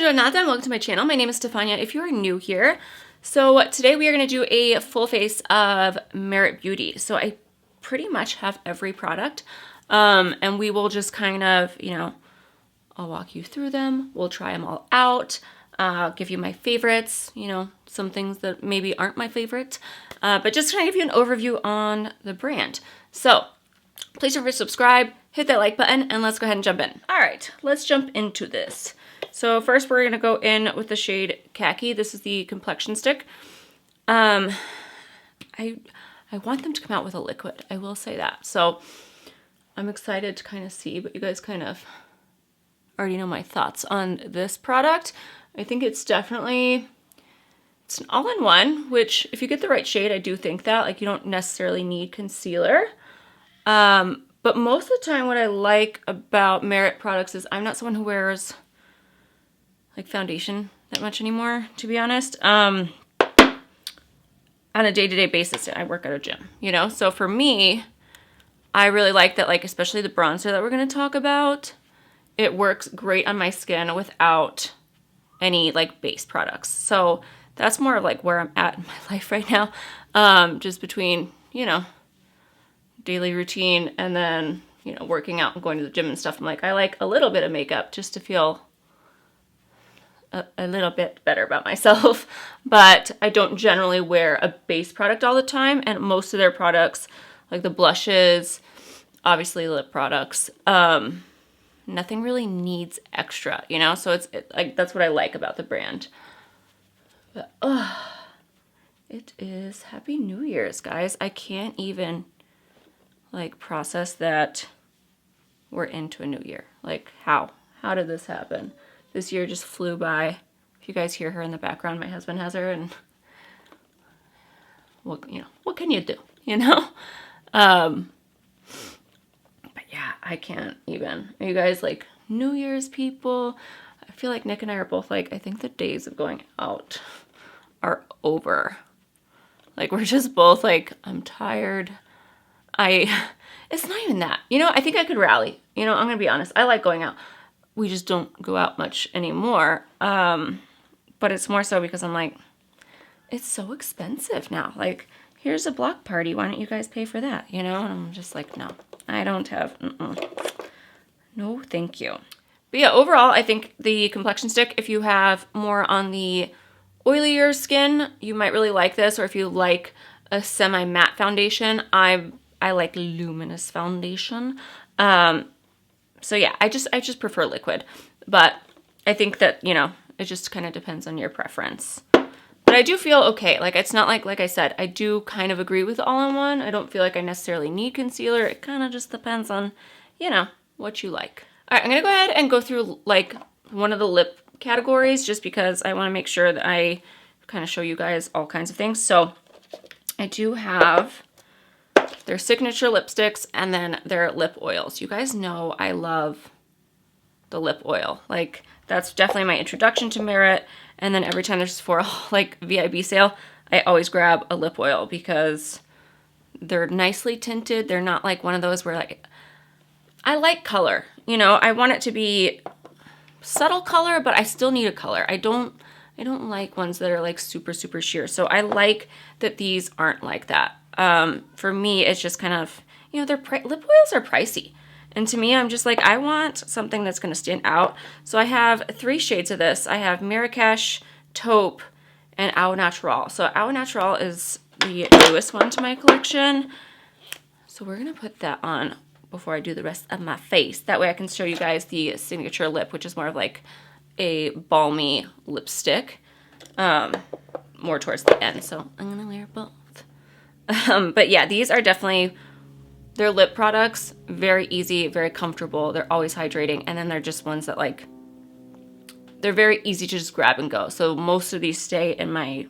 you're not done, welcome to my channel. My name is Stefania if you are new here. So today we are going to do a full face of Merit Beauty. So I pretty much have every product and we will just kind of, I'll walk you through them. We'll try them all out, give you my favorites, some things that maybe aren't my favorite, but just kind of give you an overview on the brand. So please don't forget to subscribe, hit that like button, and let's go ahead and jump in. All right, let's jump into this. So first we're gonna go in with the shade Khaki. This is the complexion stick. I want them to come out with a liquid, I will say that. So I'm excited to kind of see, but you guys kind of already know my thoughts on this product. I think it's definitely, it's an all-in-one, which if you get the right shade, I do think that, like, you don't necessarily need concealer. But most of the time what I like about Merit products is I'm not someone who wears like foundation that much anymore, to be honest. On a day-to-day basis, I work at a gym, So for me, I really like that, like, especially the bronzer that we're going to talk about, it works great on my skin without any like base products. So that's more of like where I'm at in my life right now. Just between, daily routine and then, working out and going to the gym and stuff. I'm like, I like a little bit of makeup just to feel a little bit better about myself, but I don't generally wear a base product all the time. And most of their products, like the blushes, obviously lip products, nothing really needs extra, So it's like, that's what I like about the brand. But it is Happy New Year's, guys. I can't even like process that we're into a new year. Like, how did this happen? This year just flew by. If you guys hear her in the background, my husband has her, and what can you do, But yeah, I can't even. Are you guys like New Year's people? I feel like Nick and I are both like, I think the days of going out are over. Like, we're just both like, I'm tired. It's not even that, I think I could rally, I'm gonna be honest. I like going out. We just don't go out much anymore. But it's more so because I'm like, it's so expensive now. Like, here's a block party. Why don't you guys pay for that? And I'm just like, no, I don't have, no, thank you. But yeah, overall, I think the complexion stick, if you have more on the oilier skin, you might really like this. Or if you like a semi-matte foundation, I like luminous foundation. So yeah, I just prefer liquid, but I think that, it just kind of depends on your preference. But I do feel okay. Like, it's not like I said, I do kind of agree with all-in-one. I don't feel like I necessarily need concealer. It kind of just depends on, what you like. All right, I'm going to go ahead and go through like one of the lip categories just because I want to make sure that I kind of show you guys all kinds of things. So I do have their signature lipsticks and then their lip oils. You guys know I love the lip oil. Like, that's definitely my introduction to Merit. And then every time there's a Sephora like VIB sale, I always grab a lip oil because they're nicely tinted. They're not like one of those where, like, I like color. I want it to be subtle color, but I still need a color. I don't like ones that are like super, super sheer. So I like that these aren't like that. For me, it's just kind of, lip oils are pricey. And to me, I'm just like, I want something that's going to stand out. So I have 3 shades of this. I have Marrakesh, Taupe, and Au Naturel. So Au Naturel is the newest one to my collection. So we're going to put that on before I do the rest of my face. That way I can show you guys the signature lip, which is more of like a balmy lipstick, more towards the end. So I'm going to wear both. But yeah, these are definitely, they're lip products, very easy, very comfortable. They're always hydrating. And then they're just ones that, like, they're very easy to just grab and go. So most of these stay in my,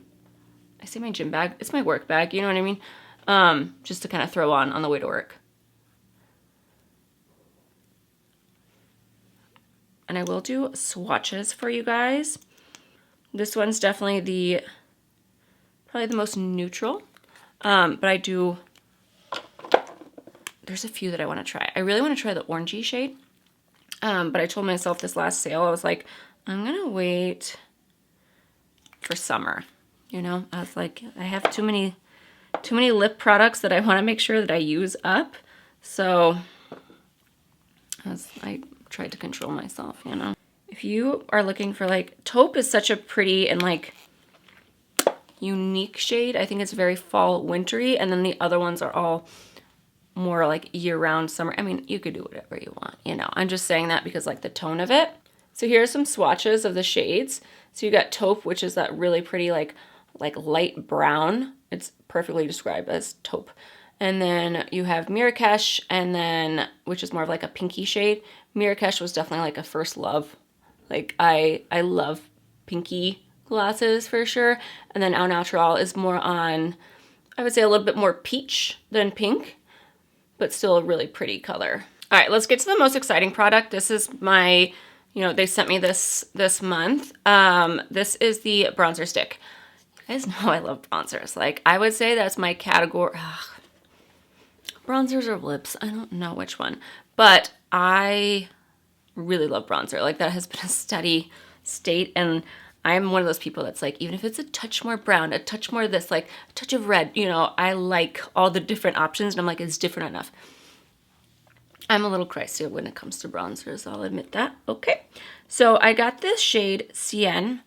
I say my gym bag. It's my work bag, you know what I mean? Just to kind of throw on the way to work. And I will do swatches for you guys. This one's definitely probably the most neutral. But I do, there's a few that I want to try. I really want to try the orangey shade. But I told myself this last sale, I was like, I'm gonna wait for summer. You know, I was like, I have too many lip products that I want to make sure that I use up. So I tried to control myself, you know. If you are looking for like, taupe is such a pretty and like unique shade. I think it's very fall wintry, and then the other ones are all more like year-round summer. I mean, you could do whatever you want, you know. I'm just saying that because like the tone of it. So here are some swatches of the shades. So you got taupe, which is that really pretty like light brown. It's perfectly described as taupe. And then you have Mirakesh, and then, which is more of like a pinky shade. Mirakesh was definitely like a first love. Like I love pinky glasses for sure. And then Au Natural is more on, I would say a little bit more peach than pink, but still a really pretty color. All right, let's get to the most exciting product. This is my, you know, they sent me this month. This is the bronzer stick. You guys know I love bronzers. Like, I would say that's my category. Ugh. Bronzers or lips, I don't know which one. But I really love bronzer. Like, that has been a steady state. And I'm one of those people that's like, even if it's a touch more brown, a touch more of this, like a touch of red, you know, I like all the different options. And I'm like, it's different enough. I'm a little crazy when it comes to bronzers, I'll admit that. Okay, so I got this shade Seine.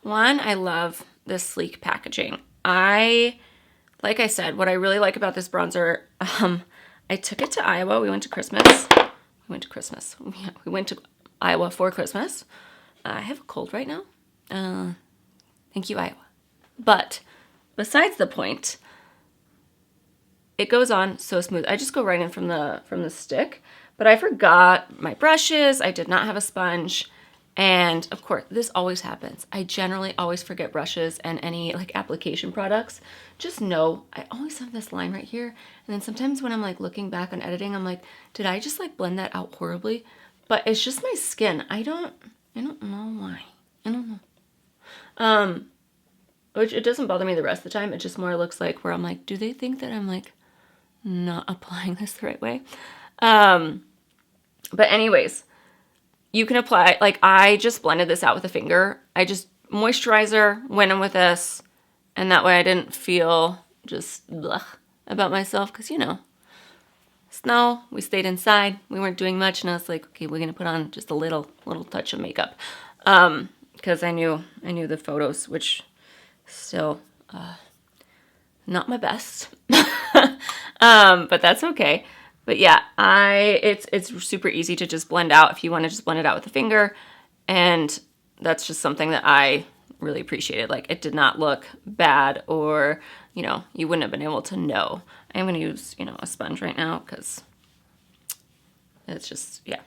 One, I love this sleek packaging. Like I said, what I really like about this bronzer, I took it to Iowa. We went to Christmas. We went to Iowa for Christmas. I have a cold right now. Thank you, Iowa. But besides the point, it goes on so smooth. I just go right in from the stick. But I forgot my brushes. I did not have a sponge. And of course, this always happens. I generally always forget brushes and any like application products. Just know I always have this line right here. And then sometimes when I'm like looking back on editing, I'm like, did I just like blend that out horribly? But it's just my skin. I don't know why. I don't know. Which it doesn't bother me the rest of the time. It just more looks like where I'm like, do they think that I'm like not applying this the right way? But anyways, you can apply, like I just blended this out with a finger. I just moisturizer, went in with this, and that way I didn't feel just blech about myself because, you know, snow, we stayed inside, we weren't doing much, and I was like, okay, we're gonna put on just a little touch of makeup because I knew the photos, which still not my best, but that's okay. But yeah, it's super easy to just blend out if you want to just blend it out with a finger. And that's just something that I really appreciated. Like, it did not look bad, or, you know, you wouldn't have been able to know. I'm going to use, you know, a sponge right now because it's just, yeah,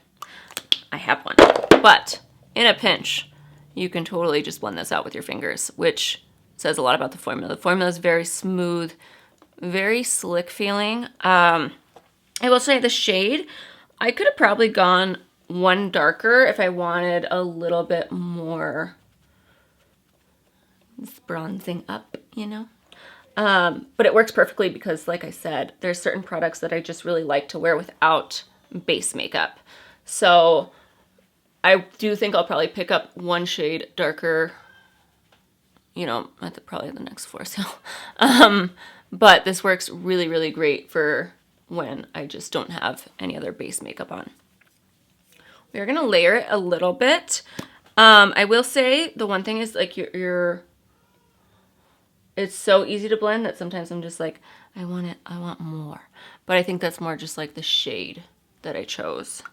I have one. But in a pinch, you can totally just blend this out with your fingers, which says a lot about the formula. The formula is very smooth, very slick feeling. I will say the shade, I could have probably gone one darker if I wanted a little bit more bronzing up, you know? But it works perfectly because, like I said, there's certain products that I just really like to wear without base makeup. So I do think I'll probably pick up one shade darker, you know, at probably the next floor sale. But this works really, really great for when I just don't have any other base makeup on. We're gonna layer it a little bit. I will say the one thing is like it's so easy to blend that sometimes I'm just like, I want more. But I think that's more just like the shade that I chose.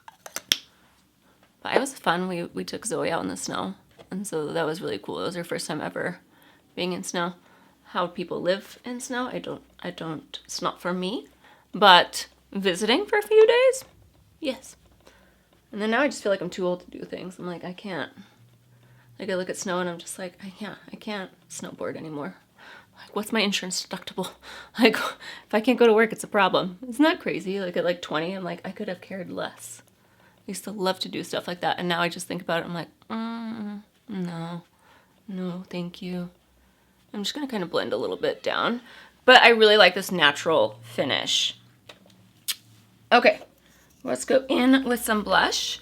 But it was fun. We took Zoe out in the snow, and so that was really cool. It was her first time ever being in snow. How people live in snow, I don't, it's not for me. But visiting for a few days, yes. And then now I just feel like I'm too old to do things. I'm like, I can't. Like, I look at snow and I'm just like, I can't snowboard anymore. Like, what's my insurance deductible? Like, if I can't go to work, it's a problem. Isn't that crazy? Like, at like 20, I'm like, I could have cared less. I used to love to do stuff like that. And now I just think about it, I'm like, no, thank you. I'm just gonna kind of blend a little bit down. But I really like this natural finish. Okay, let's go in with some blush.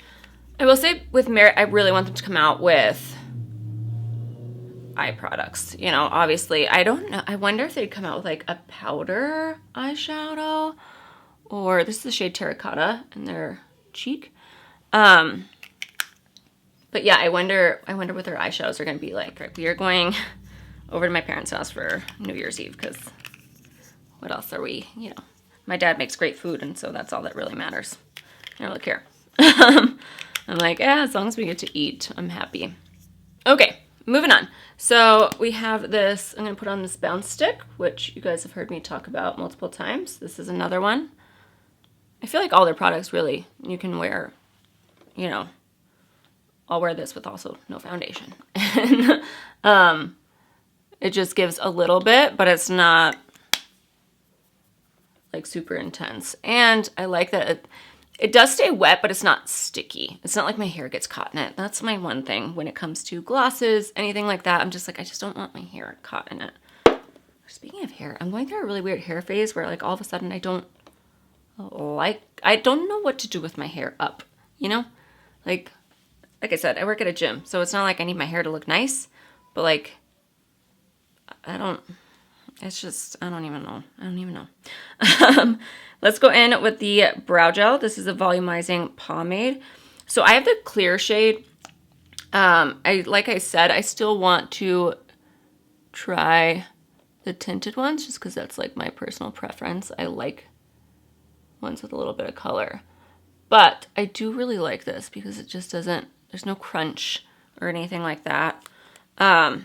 I will say with Merit, I really want them to come out with eye products. You know, obviously, I don't know. I wonder if they'd come out with like a powder eyeshadow, or this is the shade Terracotta in their cheek. But yeah, I wonder what their eyeshadows are going to be like. Right, we are going over to my parents' house for New Year's Eve because what else are we, you know, my dad makes great food, and so that's all that really matters. I don't really care. I'm like, yeah, as long as we get to eat, I'm happy. Okay, moving on. So we have this, I'm going to put on this bounce stick, which you guys have heard me talk about multiple times. This is another one. I feel like all their products really, you can wear, you know, I'll wear this with also no foundation. And, it just gives a little bit, but it's not like super intense. And I like that it does stay wet, but it's not sticky. It's not like my hair gets caught in it. That's my one thing when it comes to glosses, anything like that. I'm just like, I just don't want my hair caught in it. Speaking of hair, I'm going through a really weird hair phase where like all of a sudden I don't know what to do with my hair up, you know? Like I said, I work at a gym, so it's not like I need my hair to look nice, but like, I don't even know. Let's go in with the brow gel. This is a volumizing pomade. So I have the clear shade. Like I said, I still want to try the tinted ones just because that's like my personal preference. I like ones with a little bit of color. But I do really like this because it just doesn't, there's no crunch or anything like that. And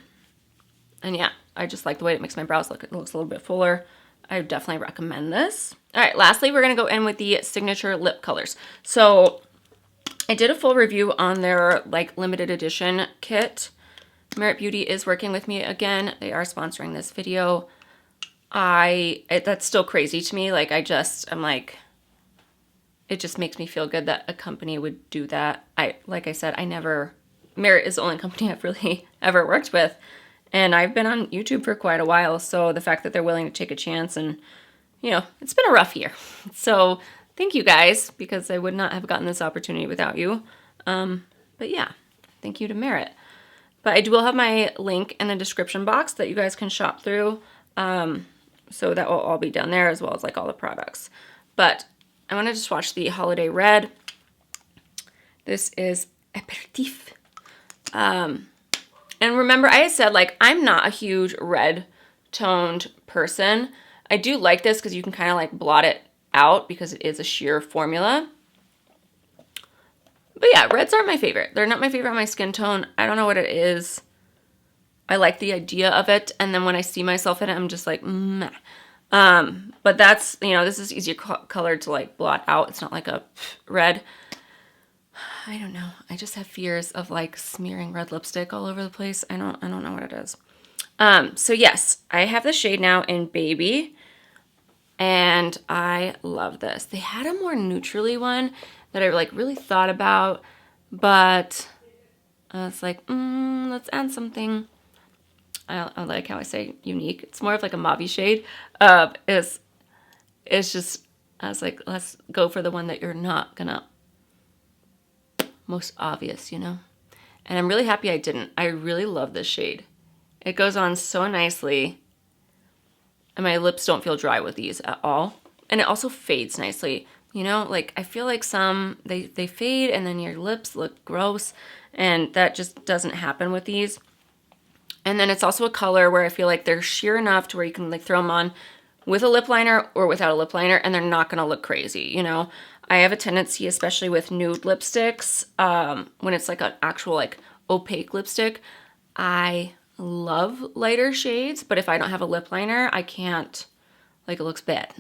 yeah, I just like the way it makes my brows look. It looks a little bit fuller. I definitely recommend this. All right, lastly, we're going to go in with the signature lip colors. So I did a full review on their like limited edition kit. Merit Beauty is working with me again. They are sponsoring this video. That's still crazy to me. Like I'm like, it just makes me feel good that a company would do that. Like I said, Merit is the only company I've really ever worked with. And I've been on YouTube for quite a while, so the fact that they're willing to take a chance and, you know, it's been a rough year. So thank you guys, because I would not have gotten this opportunity without you. But yeah, thank you to Merit. But I will have my link in the description box that you guys can shop through. So that will all be down there as well as like all the products. But I want to just swatch the Holiday Red. This is Aperitif. And remember, I said, like, I'm not a huge red-toned person. I do like this because you can kind of, like, blot it out because it is a sheer formula. But yeah, reds aren't my favorite. They're not my favorite on my skin tone. I don't know what it is. I like the idea of it. And then when I see myself in it, I'm just like, meh. But that's, you know, this is easier color to, like, blot out. It's not like a red. I don't know. I just have fears of like smearing red lipstick all over the place. I don't know what it is. So yes, I have the shade now in Baby, and I love this. They had a more neutrally one that I like really thought about, but it's like, let's add something. I like how I say unique. It's more of like a mauve shade. It's just, I was like, let's go for the one that you're not gonna most obvious, you know? And I'm really happy I didn't. I really love this shade. It goes on so nicely. And my lips don't feel dry with these at all. And it also fades nicely. You know, like I feel like some, they fade and then your lips look gross. And that just doesn't happen with these. And then it's also a color where I feel like they're sheer enough to where you can like throw them on with a lip liner or without a lip liner. And they're not going to look crazy, you know? I have a tendency, especially with nude lipsticks, when it's like an actual like opaque lipstick, I love lighter shades, but if I don't have a lip liner, I can't, like it looks bad.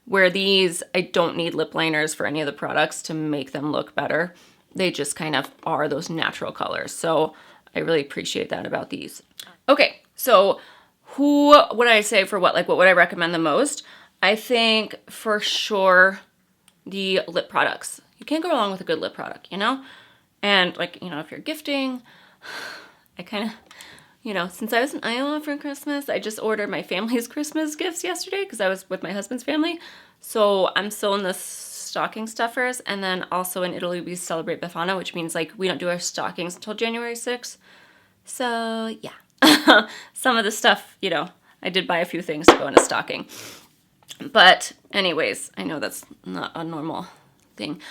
Where these, I don't need lip liners for any of the products to make them look better. They just kind of are those natural colors. So I really appreciate that about these. Okay, so who would I say for what? Like what would I recommend the most? I think for sure the lip products. You can't go wrong with a good lip product, you know? And like, you know, if you're gifting, I kind of, you know, since I was in Iowa for Christmas, I just ordered my family's Christmas gifts yesterday because I was with my husband's family. So I'm still in the stocking stuffers. And then also in Italy, we celebrate Befana, which means like we don't do our stockings until January 6th. So yeah, some of the stuff, you know, I did buy a few things to go in a stocking. But anyways, I know that's not a normal thing.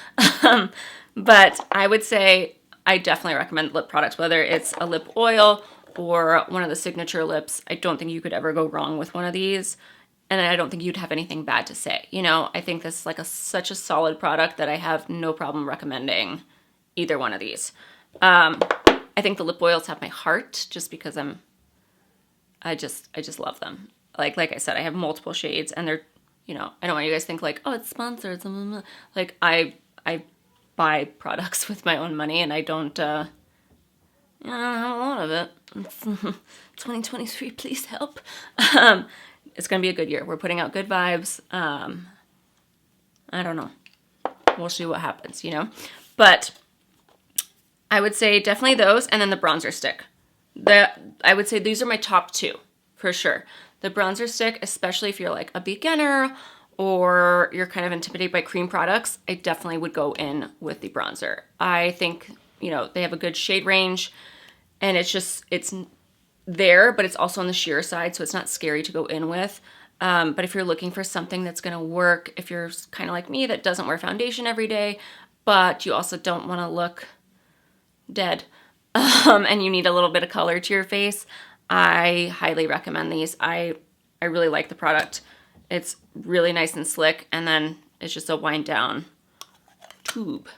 But I would say I definitely recommend lip products, whether it's a lip oil or one of the signature lips. I don't think you could ever go wrong with one of these. And I don't think you'd have anything bad to say. You know, I think this is like such a solid product that I have no problem recommending either one of these. I think the lip oils have my heart just because I just love them. Like I said, I have multiple shades and they're, you know, I don't want you guys to think like, oh, it's sponsored. Like I buy products with my own money and I don't have a lot of it. 2023, please help. It's going to be a good year. We're putting out good vibes. I don't know. We'll see what happens, you know, but I would say definitely those. And then the bronzer stick. I would say these are my top two for sure. The bronzer stick, especially if you're like a beginner or you're kind of intimidated by cream products, I definitely would go in with the bronzer. I think, you know, they have a good shade range and it's there, but it's also on the sheer side, so it's not scary to go in with. But if you're looking for something that's going to work, if you're kind of like me that doesn't wear foundation every day, but you also don't want to look dead, and you need a little bit of color to your face, I highly recommend these. I really like the product. It's really nice and slick, and then it's just a wind down tube.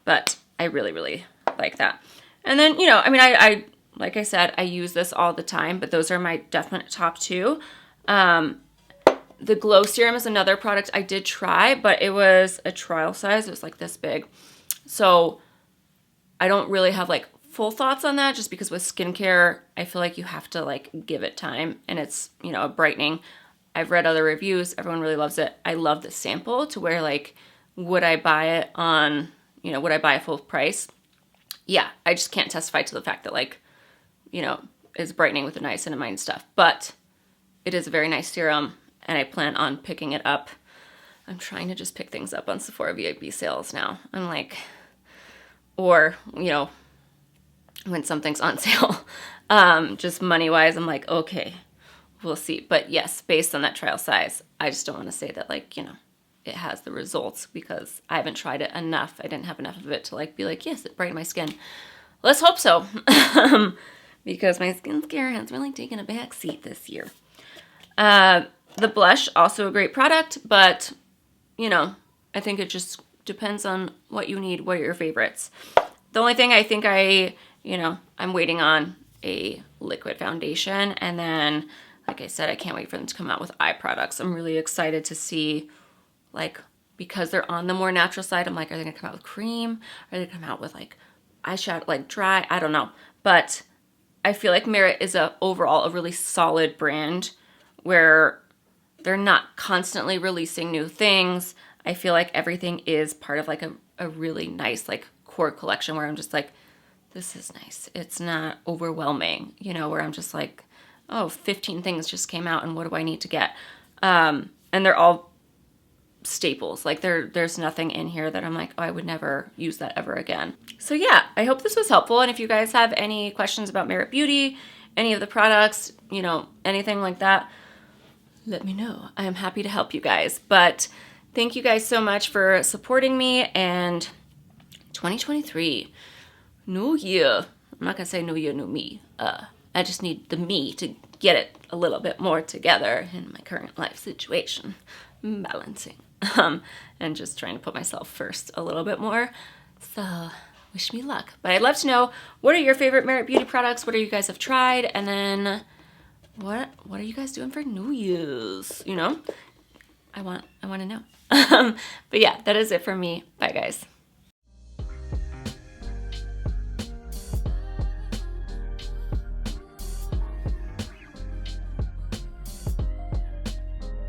But I really, really like that. And then, you know, I mean, I like I said, I use this all the time, but those are my definite top two. The Glow Serum is another product I did try, but it was a trial size. It was like this big. So I don't really have like full thoughts on that just because with skincare, I feel like you have to like give it time and it's, you know, a brightening. I've read other reviews. Everyone really loves it. I love the sample to where like, would I buy it on, you know, would I buy a full price? Yeah, I just can't testify to the fact that like, you know, it's brightening with the niacinamide stuff, but it is a very nice serum and I plan on picking it up. I'm trying to just pick things up on Sephora VIP sales now. I'm like, or, you know, when something's on sale, just money-wise, I'm like, okay, we'll see. But yes, based on that trial size, I just don't want to say that, like, you know, it has the results because I haven't tried it enough. I didn't have enough of it to, like, be like, yes, it brightened my skin. Let's hope so, because my skincare has really taken a back seat this year. The blush, also a great product, but, you know, I think it just depends on what you need, what are your favorites. The only thing I think I'm waiting on a liquid foundation. And then, like I said, I can't wait for them to come out with eye products. I'm really excited to see, like, because they're on the more natural side, I'm like, are they gonna come out with cream? Are they gonna come out with like eyeshadow, like dry? I don't know. But I feel like Merit is overall a really solid brand where they're not constantly releasing new things. I feel like everything is part of like a really nice like core collection where I'm just like, this is nice. It's not overwhelming, you know, where I'm just like, oh, 15 things just came out and what do I need to get? And they're all staples. Like there's nothing in here that I'm like, oh, I would never use that ever again. So yeah, I hope this was helpful. And if you guys have any questions about Merit Beauty, any of the products, you know, anything like that, let me know. I am happy to help you guys. But thank you guys so much for supporting me. And 2023, new year. I'm not gonna say new year, new me. I just need the me to get it a little bit more together in my current life situation. Balancing. And just trying to put myself first a little bit more. So wish me luck. But I'd love to know, what are your favorite Merit Beauty products? What are you guys have tried? And then what are you guys doing for New Year's? You know, I want to know. But yeah, that is it for me. Bye guys.